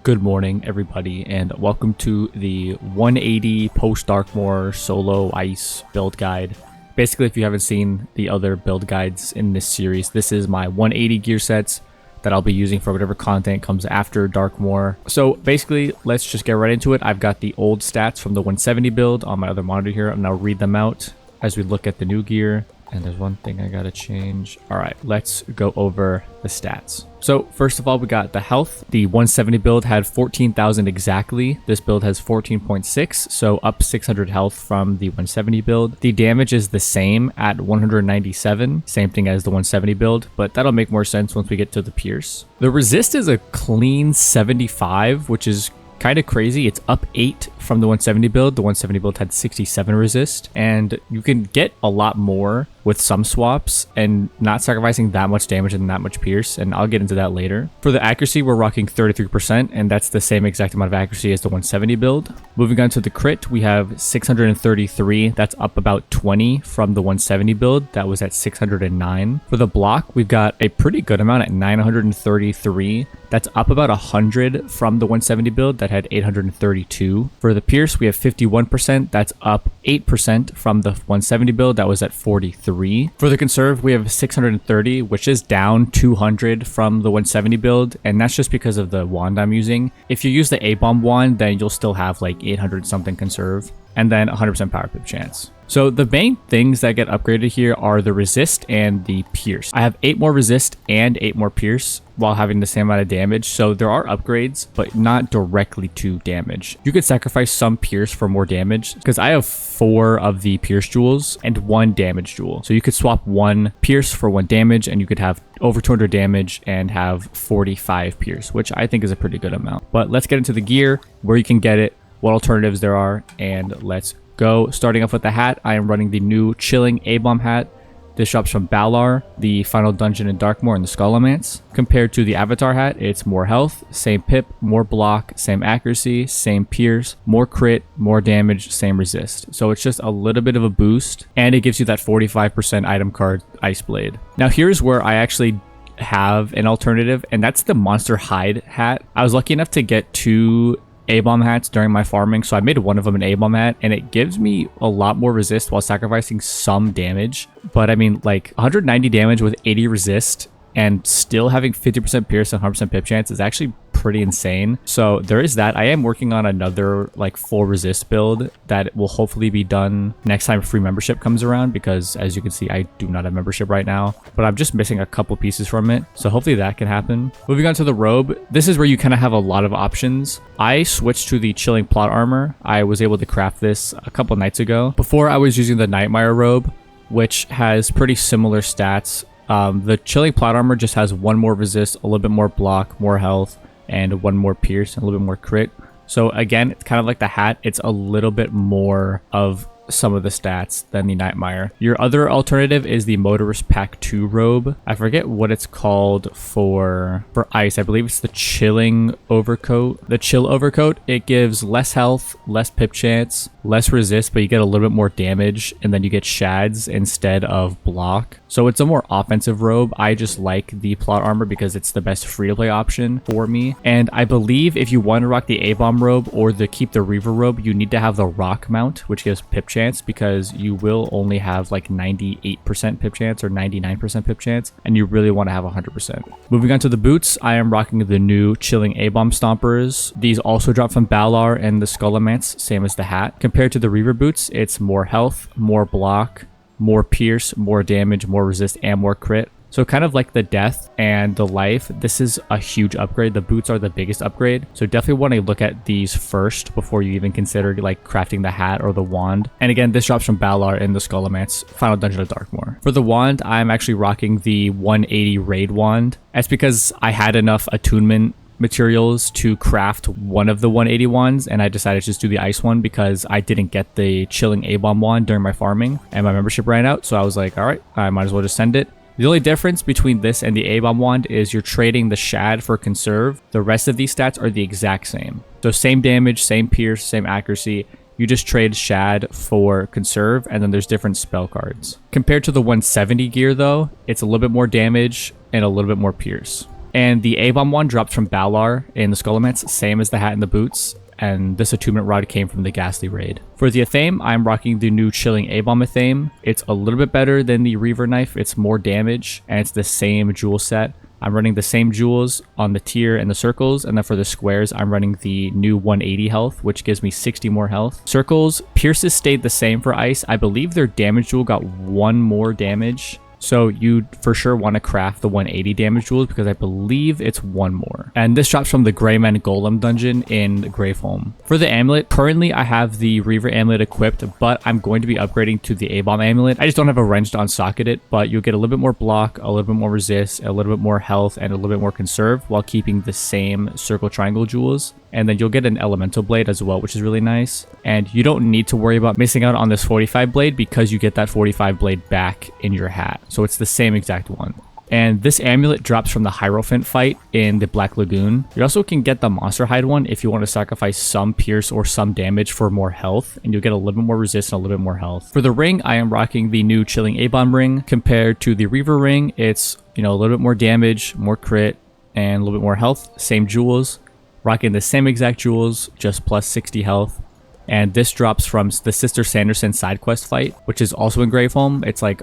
Good morning, everybody, and welcome to the 180 post Darkmoor solo ice build guide. Basically, if you haven't seen the other build guides in this series, this is my 180 gear sets that I'll be using for whatever content comes after Darkmoor. So basically, let's just get right into it. I've got the old stats from the 170 build on my other monitor here, and I'll read them out as we look at the new gear. And there's one thing I gotta change. All right, let's go over the stats. So first of all, we got the health. The 170 build had 14,000 exactly. This build has 14.6, so up 600 health from the 170 build. The damage is the same at 197, same thing as the 170 build, but that'll make more sense once we get to the pierce. The resist is a clean 75, which is kind of crazy. It's up 8 from the 170 build. The 170 build had 67 resist, and you can get a lot more with some swaps and not sacrificing that much damage and that much pierce, and I'll get into that later. For the accuracy, we're rocking 33%, and that's the same exact amount of accuracy as the 170 build. Moving on to the crit, we have 633. That's up about 20 from the 170 build. That was at 609. For the block, we've got a pretty good amount at 933. That's up about 100 from the 170 build that had 832. For the pierce, we have 51%. That's up 8% from the 170 build that was at 43. For the conserve, we have 630, which is down 200 from the 170 build, and that's just because of the wand I'm using. If you use the A-bomb wand, then you'll still have like 800 something conserve, and then 100% power pip chance. So the main things that get upgraded here are the resist and the pierce. I have 8 more resist and 8 more pierce while having the same amount of damage. So there are upgrades, but not directly to damage. You could sacrifice some pierce for more damage because I have 4 of the pierce jewels and 1 damage jewel. So you could swap 1 pierce for 1 damage, and you could have over 200 damage and have 45 pierce, which I think is a pretty good amount. But let's get into the gear, where you can get it, what alternatives there are, and let's go. Starting off with the hat, I am running the new Chilling A-Bomb hat. This drops from Balar, the final dungeon in Darkmoor, and the Skullomance. Compared to the Avatar hat, it's more health, same pip, more block, same accuracy, same pierce, more crit, more damage, same resist. So it's just a little bit of a boost, and it gives you that 45% item card Ice Blade. Now here's where I actually have an alternative, and that's the Monster Hide hat. I was lucky enough to get 2 A-bomb hats during my farming, so I made one of them an A-bomb hat, and it gives me a lot more resist while sacrificing some damage. But I mean, like 190 damage with 80 resist and still having 50% pierce and 100% pip chance is actually pretty insane. So there is that. I am working on another like full resist build that will hopefully be done next time free membership comes around, because as you can see, I do not have membership right now, but I'm just missing a couple pieces from it, so hopefully that can happen. Moving on to the robe, this is where you kind of have a lot of options. I switched to the chilling plot armor. I was able to craft this a couple nights ago. Before, I was using the Nightmare robe, which has pretty similar stats. The chilling plot armor just has 1 more resist, a little bit more block, more health, and 1 more pierce and a little bit more crit. So again, it's kind of like the hat. It's a little bit more of some of the stats than the Nightmare. Your other alternative is the Motorist Pack 2 robe. I forget what it's called for ice. I believe it's the Chilling Overcoat. The Chill Overcoat, it gives less health, less pip chance, less resist, but you get a little bit more damage, and then you get shads instead of block. So it's a more offensive robe. I just like the plot armor because it's the best free-to-play option for me. And I believe if you want to rock the A-bomb robe or keep the Reaver robe, you need to have the rock mount, which gives pip chance, because you will only have like 98% pip chance or 99% pip chance, and you really want to have 100%. Moving on to the boots, I am rocking the new Chilling A-Bomb Stompers. These also drop from Balar and the Skullomance, same as the hat. Compared to the Reaver boots, it's more health, more block, more pierce, more damage, more resist, and more crit. So kind of like the death and the life, this is a huge upgrade. The boots are the biggest upgrade. So definitely want to look at these first before you even consider like crafting the hat or the wand. And again, this drops from Balar in the Skullomance, final dungeon of Darkmoor. For the wand, I'm actually rocking the 180 raid wand. That's because I had enough attunement materials to craft one of the 180 wands, and I decided to just do the ice one because I didn't get the Chilling A-bomb wand during my farming and my membership ran out. So I was like, all right, I might as well just send it. The only difference between this and the A-bomb wand is you're trading the shad for conserve. The rest of these stats are the exact same. So same damage, same pierce, same accuracy. You just trade shad for conserve, and then there's different spell cards. Compared to the 170 gear though, it's a little bit more damage and a little bit more pierce. And the A-bomb one drops from Balar in the Skullomance, same as the hat and the boots. And this attunement rod came from the Ghastly raid. For the Athame, I'm rocking the new Chilling A-bomb Athame. It's a little bit better than the Reaver knife. It's more damage, and it's the same jewel set. I'm running the same jewels on the tier and the circles, and then for the squares, I'm running the new 180 health, which gives me 60 more health. Circles, Pierces stayed the same for ice. I believe their damage jewel got 1 more damage. So you'd for sure want to craft the 180 damage jewels because I believe it's 1 more. And this drops from the Greyman Golem dungeon in Graveholm. For the amulet, currently I have the Reaver amulet equipped, but I'm going to be upgrading to the A-bomb amulet. I just don't have a wrench to unsocket it, but you'll get a little bit more block, a little bit more resist, a little bit more health, and a little bit more conserve while keeping the same circle triangle jewels. And then you'll get an elemental blade as well, which is really nice. And you don't need to worry about missing out on this 45 blade because you get that 45 blade back in your hat. So it's the same exact one. And this amulet drops from the Hierophant fight in the Black Lagoon. You also can get the Monster Hide one if you want to sacrifice some pierce or some damage for more health, and you'll get a little bit more resist and a little bit more health. For the ring, I am rocking the new Chilling A-bomb ring. Compared to the Reaver ring, it's, a little bit more damage, more crit, and a little bit more health. Same jewels. Rocking the same exact jewels, just plus 60 health. And this drops from the Sister Sanderson side quest fight, which is also in Graveholm. It's like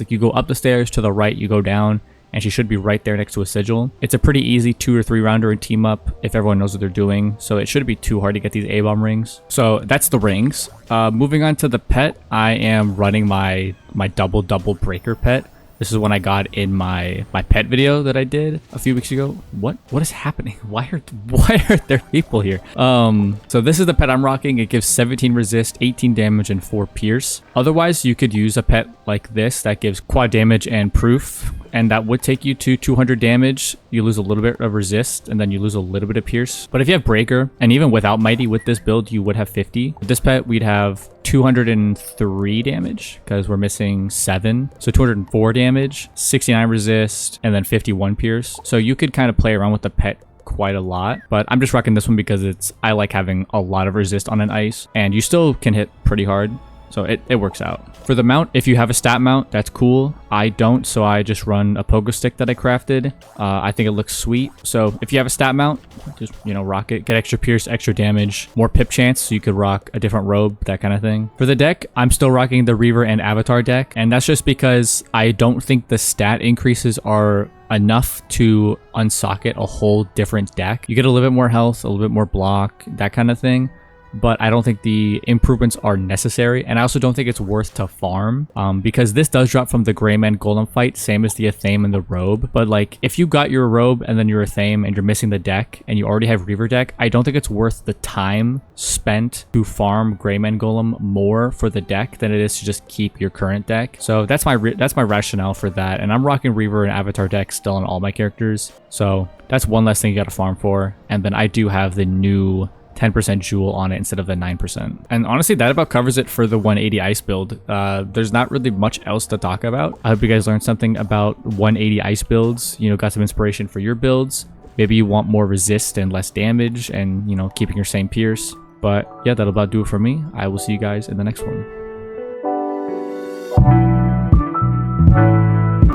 you go up the stairs, to the right you go down, and she should be right there next to a sigil. It's a pretty easy 2 or 3 rounder and team up if everyone knows what they're doing, so it shouldn't be too hard to get these A-bomb rings. So that's the rings. Moving on to the pet, I am running my double breaker pet. This is one I got in my pet video that I did a few weeks ago. What is happening? Why are there people here? So this is the pet I'm rocking. It gives 17 resist, 18 damage, and 4 pierce. Otherwise, you could use a pet like this that gives quad damage and proof, and that would take you to 200 damage. You lose a little bit of resist, and then you lose a little bit of pierce. But if you have breaker, and even without mighty with this build, you would have 50. With this pet, we'd have 203 damage because we're missing 7. So 204 damage, 69 resist, and then 51 pierce. So you could kind of play around with the pet quite a lot, but I'm just rocking this one because I like having a lot of resist on an ice, and you still can hit pretty hard. So it works out. For the mount, if you have a stat mount, that's cool. I don't, so I just run a pogo stick that I crafted. I think it looks sweet. So if you have a stat mount, just, rock it. Get extra pierce, extra damage, more pip chance, so you could rock a different robe, that kind of thing. For the deck, I'm still rocking the Reaver and Avatar deck, and that's just because I don't think the stat increases are enough to unsocket a whole different deck. You get a little bit more health, a little bit more block, that kind of thing. But I don't think the improvements are necessary, and I also don't think it's worth to farm, because this does drop from the Greyman Golem fight, same as the Athame and the Robe. But like, if you got your Robe and then your Athame and you're missing the deck and you already have Reaver deck, I don't think it's worth the time spent to farm Greyman Golem more for the deck than it is to just keep your current deck. So that's my rationale for that, and I'm rocking Reaver and Avatar deck still on all my characters. So that's one less thing you got to farm for, and then I do have the new 10% jewel on it instead of the 9%. And honestly, that about covers it for the 180 ice build. There's not really much else to talk about. I hope you guys learned something about 180 ice builds, got some inspiration for your builds. Maybe you want more resist and less damage and, keeping your same pierce. But yeah, that'll about do it for me. I will see you guys in the next one.